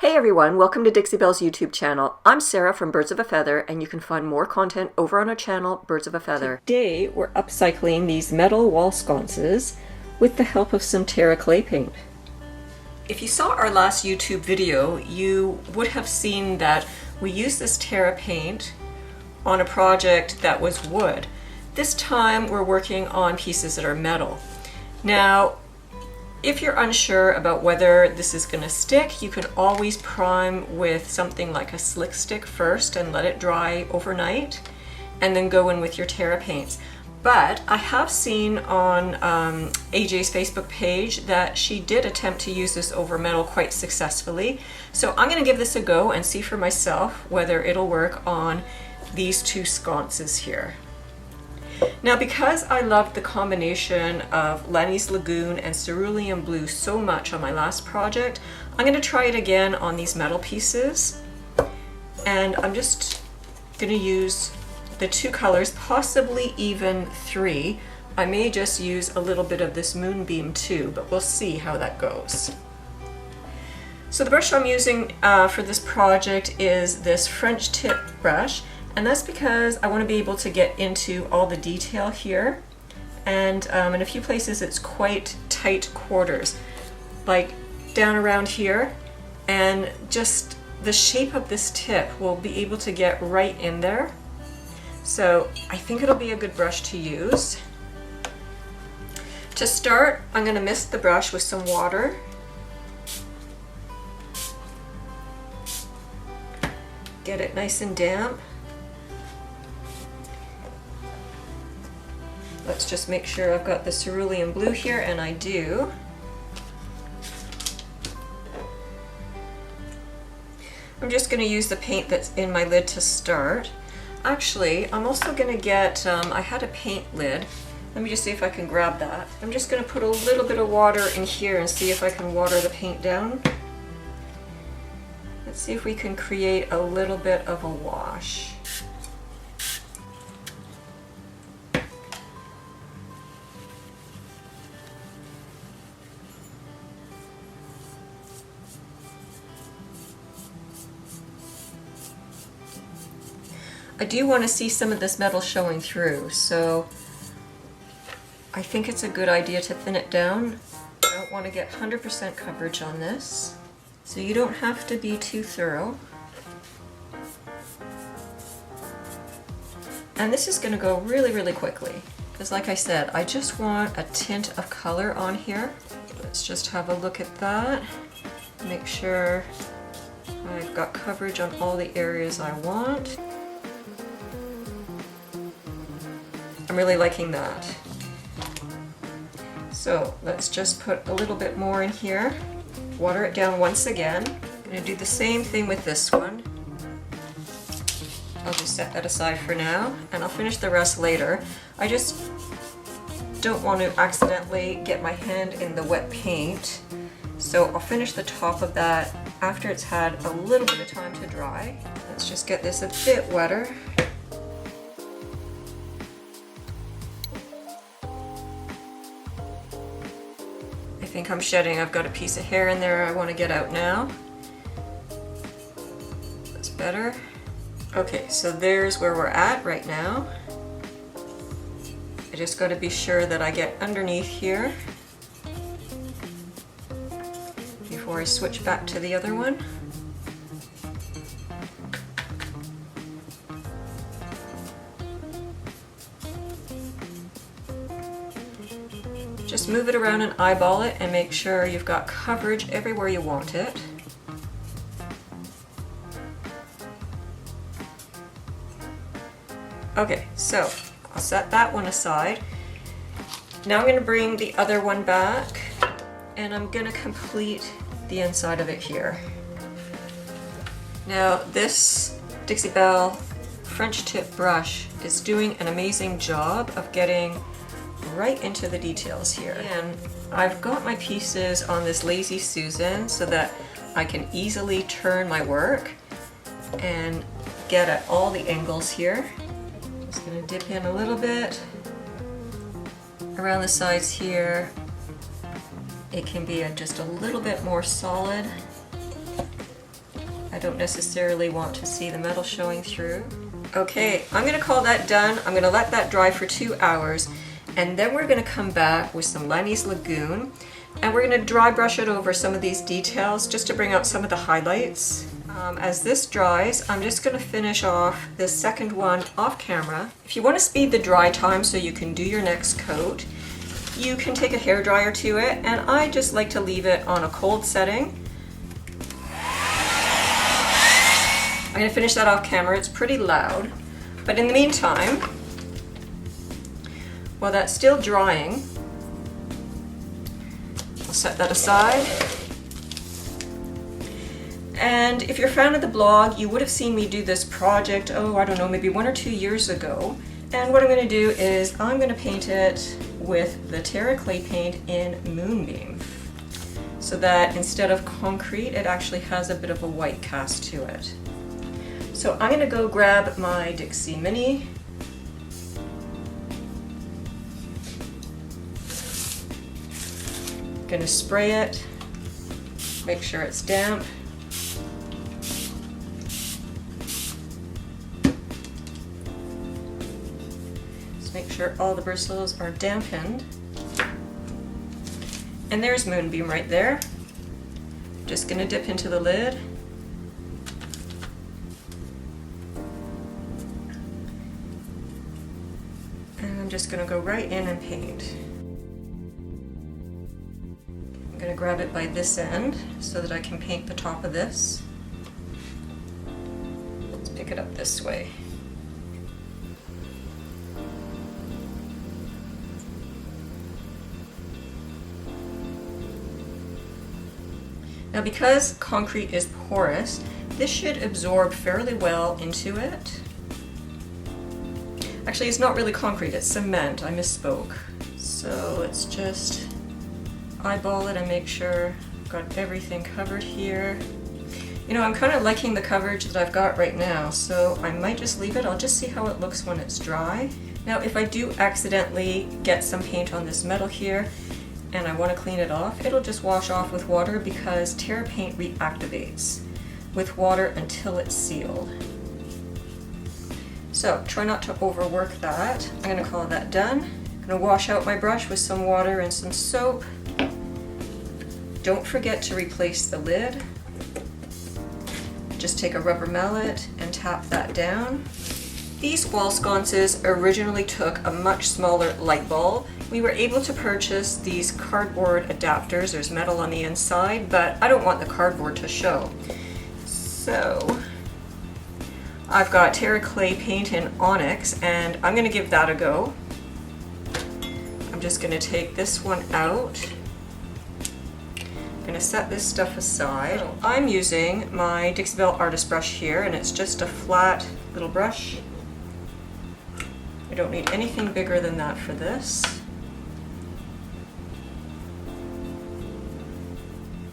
Hey everyone, welcome to Dixie Belle's YouTube channel. I'm Sarah from Birds of a Feather, and you can find more content over on our channel, Birds of a Feather. Today we're upcycling these metal wall sconces with the help of some Terra clay paint. If you saw our last YouTube video, you would have seen that we used this Terra paint on a project that was wood. This time we're working on pieces that are metal. Now, if you're unsure about whether this is going to stick, you can always prime with something like a slick stick first and let it dry overnight, and then go in with your Terra paints. But I have seen on AJ's Facebook page that she did attempt to use this over metal quite successfully. So I'm going to give this a go and see for myself whether it'll work on these two sconces here. Now, because I loved the combination of Lenny's Lagoon and Cerulean Blue so much on my last project, I'm going to try it again on these metal pieces. And I'm just going to use the two colors, possibly even three. I may just use a little bit of this Moonbeam too, but we'll see how that goes. So the brush I'm using for this project is this French tip brush. And that's because I want to be able to get into all the detail here. And in a few places it's quite tight quarters, like down around here. And just the shape of this tip will be able to get right in there. So I think it'll be a good brush to use. To start, I'm going to mist the brush with some water. Get it nice and damp. Let's just make sure I've got the Cerulean Blue here, and I do. I'm just going to use the paint that's in my lid to start. Actually, I'm also going to get, I had a paint lid. Let me just see if I can grab that. I'm just going to put a little bit of water in here and see if I can water the paint down. Let's see if we can create a little bit of a wash. I do want to see some of this metal showing through, so I think it's a good idea to thin it down. I don't want to get 100% coverage on this, so you don't have to be too thorough. And this is going to go really, really quickly, because like I said, I just want a tint of color on here. Let's just have a look at that. Make sure I've got coverage on all the areas I want. I'm really liking that. So let's just put a little bit more in here. Water it down once again. I'm going to do the same thing with this one. I'll just set that aside for now, and I'll finish the rest later. I just don't want to accidentally get my hand in the wet paint, so I'll finish the top of that after it's had a little bit of time to dry. Let's just get this a bit wetter. I think I'm shedding. I've got a piece of hair in there I want to get out now. That's better. Okay, so there's where we're at right now. I just got to be sure that I get underneath here before I switch back to the other one. Just move it around and eyeball it and make sure you've got coverage everywhere you want it. Okay, so I'll set that one aside. Now I'm going to bring the other one back, and I'm going to complete the inside of it here. Now this Dixie Belle French tip brush is doing an amazing job of getting right into the details here. And I've got my pieces on this Lazy Susan so that I can easily turn my work and get at all the angles here. Just going to dip in a little bit around the sides here. It can be just a little bit more solid. I don't necessarily want to see the metal showing through. Okay, I'm going to call that done. I'm going to let that dry for 2 hours, and then we're going to come back with some Lanny's Lagoon, and we're going to dry brush it over some of these details just to bring out some of the highlights. As this dries, I'm just going to finish off this second one off camera. If you want to speed the dry time so you can do your next coat, you can take a hairdryer to it, and I just like to leave it on a cold setting. I'm going to finish that off camera. It's pretty loud, but in the meantime, while that's still drying, I'll set that aside. And if you're a fan of the blog, you would have seen me do this project, I don't know, maybe 1 or 2 years ago. And what I'm going to do is I'm going to paint it with the Terra Clay paint in Moonbeam, so that instead of concrete, it actually has a bit of a white cast to it. So I'm going to go grab my Dixie Mini. Going to spray it, make sure it's damp. Make sure all the bristles are dampened. And there's Moonbeam right there. Just going to dip into the lid. And I'm just going to go right in and paint. I'm going to grab it by this end so that I can paint the top of this. Let's pick it up this way. Now, because concrete is porous, this should absorb fairly well into it. Actually, it's not really concrete, it's cement. I misspoke. So let's just eyeball it and make sure I've got everything covered here. You know, I'm kind of liking the coverage that I've got right now, so I might just leave it. I'll just see how it looks when it's dry. Now, if I do accidentally get some paint on this metal here, and I want to clean it off, it'll just wash off with water because Terra paint reactivates with water until it's sealed. So try not to overwork that. I'm going to call that done. I'm going to wash out my brush with some water and some soap. Don't forget to replace the lid. Just take a rubber mallet and tap that down. These wall sconces originally took a much smaller light bulb. We were able to purchase these cardboard adapters. There's metal on the inside, but I don't want the cardboard to show. So I've got Terra Clay paint in Onyx, and I'm going to give that a go. I'm just going to take this one out. I'm going to set this stuff aside. I'm using my Dixie Belle artist brush here, and it's just a flat little brush. I don't need anything bigger than that for this.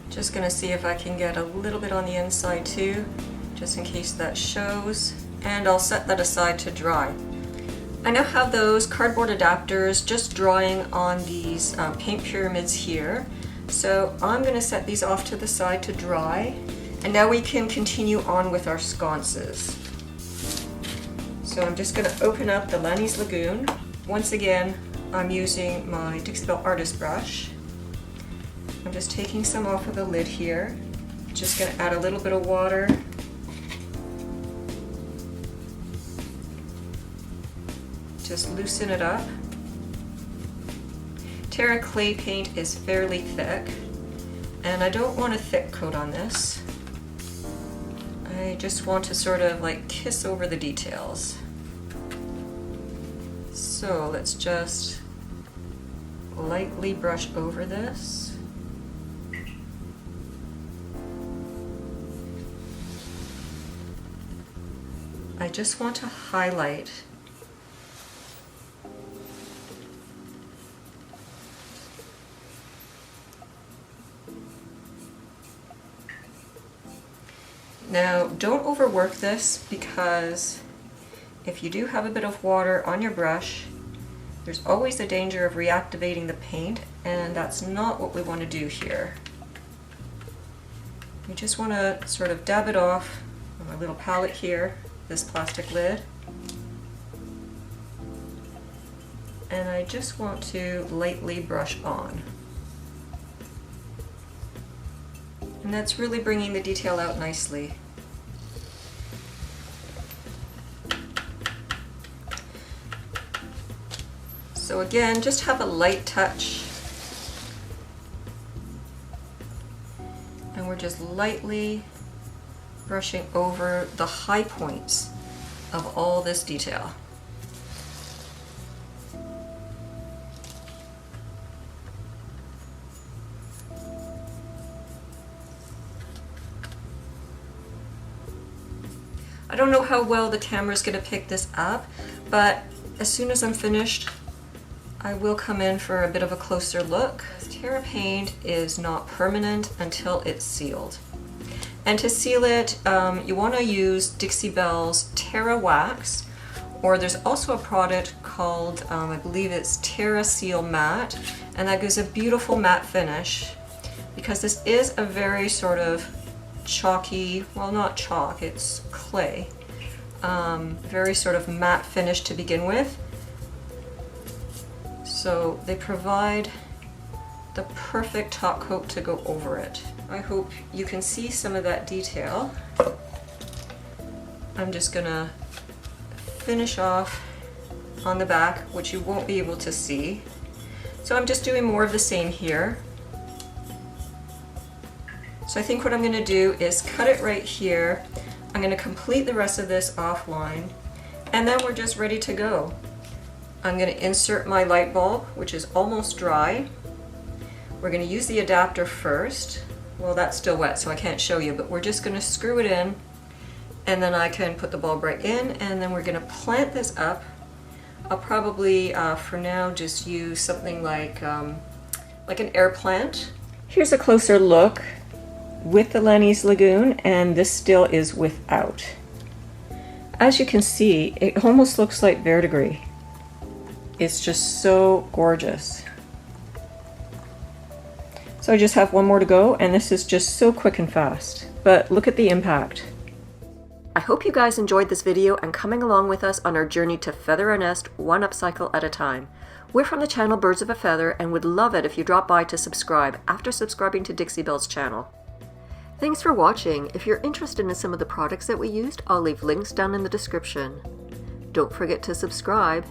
Just going to see if I can get a little bit on the inside too, just in case that shows, and I'll set that aside to dry. I now have those cardboard adapters just drying on these paint pyramids here, so I'm going to set these off to the side to dry, and now we can continue on with our sconces. So I'm just going to open up the Lanny's Lagoon. Once again, I'm using my Dixie Belle artist brush. I'm just taking some off of the lid here. Just going to add a little bit of water. Just loosen it up. Terra Clay paint is fairly thick, and I don't want a thick coat on this. I just want to sort of like kiss over the details. So let's just lightly brush over this. I just want to highlight Now, don't overwork this, because if you do have a bit of water on your brush, there's always the danger of reactivating the paint, and that's not what we want to do here. You just want to sort of dab it off on my little palette here, this plastic lid. And I just want to lightly brush on. And that's really bringing the detail out nicely. So again, just have a light touch. And we're just lightly brushing over the high points of all this detail. I don't know how well the camera's going to pick this up, but as soon as I'm finished, I will come in for a bit of a closer look. Terra paint is not permanent until it's sealed. And to seal it, you want to use Dixie Belle's Terra Wax, or there's also a product called, I believe it's Terra Seal Matte, and that gives a beautiful matte finish, because this is a very sort of chalky, well, not chalk, it's clay, very sort of matte finish to begin with. So they provide the perfect top coat to go over it. I hope you can see some of that detail. I'm just gonna finish off on the back, which you won't be able to see. So I'm just doing more of the same here. So I think what I'm going to do is cut it right here. I'm going to complete the rest of this offline, and then we're just ready to go. I'm going to insert my light bulb, which is almost dry. We're going to use the adapter first. Well, that's still wet, so I can't show you, but we're just going to screw it in, and then I can put the bulb right in, and then we're going to plant this up. I'll probably, for now, just use something like an air plant. Here's a closer look with the Lenny's Lagoon, and this still is without. As you can see, it almost looks like verdigris. It's just so gorgeous. So I just have one more to go, and this is just so quick and fast. But look at the impact. I hope you guys enjoyed this video and coming along with us on our journey to feather a nest one upcycle at a time. We're from the channel Birds of a Feather and would love it if you drop by to subscribe after subscribing to Dixie Belle's channel. Thanks for watching. If you're interested in some of the products that we used, I'll leave links down in the description. Don't forget to subscribe